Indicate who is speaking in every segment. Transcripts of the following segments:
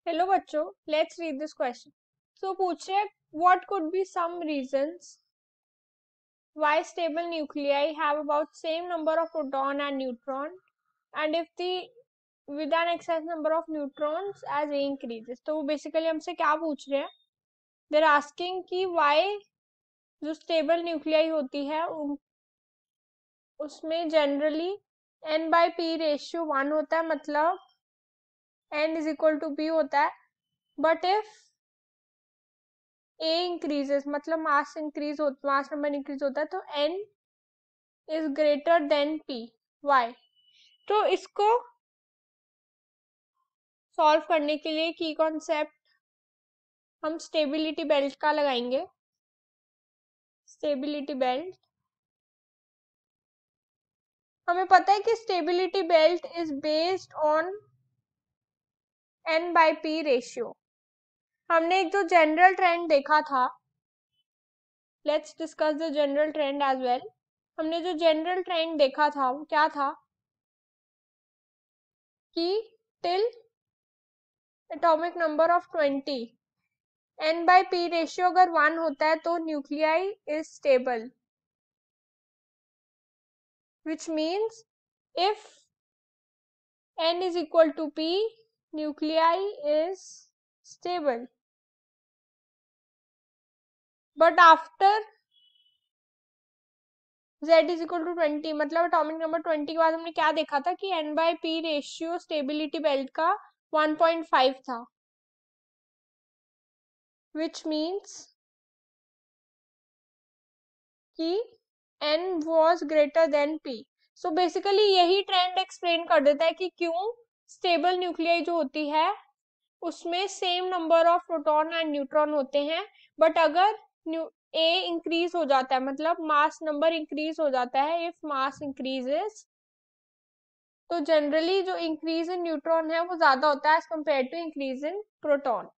Speaker 1: Hello बच्चों, let's read this question. So पूछ रहे what could be some reasons why stable nuclei have about same number of proton and neutron and if the with an excess number of neutrons as A increases. तो वो basically हमसे क्या पूछ रहे हैं, they are asking कि why जो stable nuclei होती है उसमें generally n by P ratio 1 होता है, मतलब n is equal to p होता है। बट इफ a इंक्रीजेस मतलब मास नंबर इंक्रीज होता है तो n is greater than p। Why? तो इसको सॉल्व करने के लिए की कॉन्सेप्ट हम स्टेबिलिटी बेल्ट का लगाएंगे। स्टेबिलिटी बेल्ट, हमें पता है कि stability belt is based on n by P ratio. हमने एक जो जनरल ट्रेंड देखा था, let's discuss the general trend as well. हमने जो जनरल ट्रेंड देखा था वो क्या था कि till atomic number of 20 n by P ratio अगर 1 होता है तो nuclei is stable, which means if n is equal to p, nuclei is stable. But after z is equal to 20, मतलब एटॉमिक नंबर 20 के बाद हमने क्या देखा था कि n by P ratio stability belt का 1.5 था, which means कि n was greater than p. So basically यही ट्रेंड एक्सप्लेन कर देता है कि क्यों स्टेबल न्यूक्लियाई जो होती है उसमें same number of proton and neutron होते हैं। बट अगर ए इंक्रीज हो जाता है, मतलब मास नंबर इंक्रीज हो जाता है, इफ मास इंक्रीजेस, तो जनरली जो इंक्रीज इन न्यूट्रॉन है वो ज्यादा होता है as compare to increase in proton.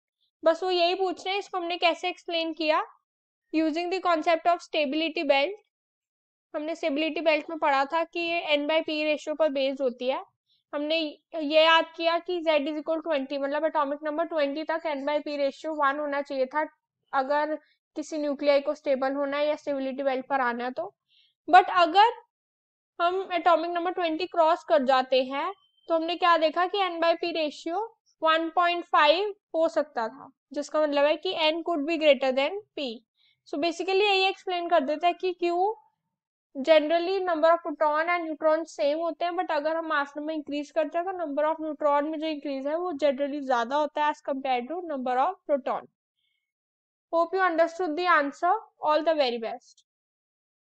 Speaker 1: बस वो यही पूछ रहे हैं, इसको हमने कैसे एक्सप्लेन किया, using the concept of stability belt. हमने स्टेबिलिटी बेल्ट में पढ़ा था कि ये n बाई पी रेशियो पर बेस्ड होती है। हमने ये याद किया कि z इज इक्वल 20, मतलब एटॉमिक नंबर 20 तक n बाई पी रेशियो 1 होना चाहिए था अगर किसी न्यूक्लियाई को स्टेबल होना है या स्टेबिलिटी बेल्ट पर आना है तो। बट अगर हम एटॉमिक नंबर 20 क्रॉस कर जाते हैं तो हमने क्या देखा कि n बाई पी रेशियो 1.5 हो सकता था, जिसका मतलब है कि n could be greater than p। So basically यही एक्सप्लेन कर देता है कि क्यों generally number of proton and neutron same होते हैं, बट अगर हम मास नंबर इंक्रीज करते हैं तो नंबर ऑफ न्यूट्रॉन में जो इंक्रीज है वो जनरली ज्यादा होता है as compare to number of proton. Hope you understood the answer. All the very best.